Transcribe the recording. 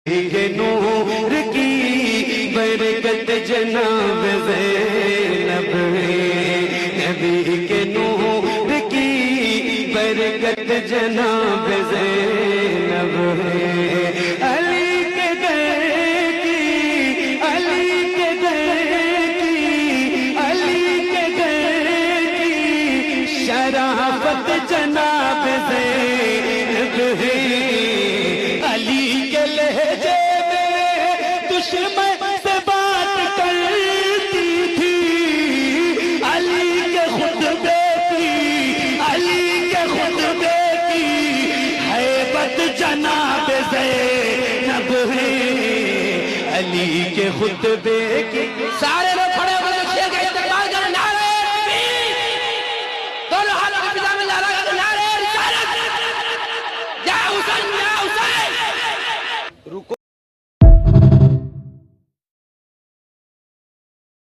کے نور کی برکت جناب زینب ہے، نبی کے نور کی برکت جناب زینب ہے، علی کے در کی، علی کے در کی، علی کے در کی شرافت جناب زینب ہے، علی کے لہجے میں دشمن سے بات کرتی تھی، علی کے خطبے کی، علی کے خطبے کی ہیبت جناب زینب ہے، علی کے خطبے کی، سارے لوگ کھڑے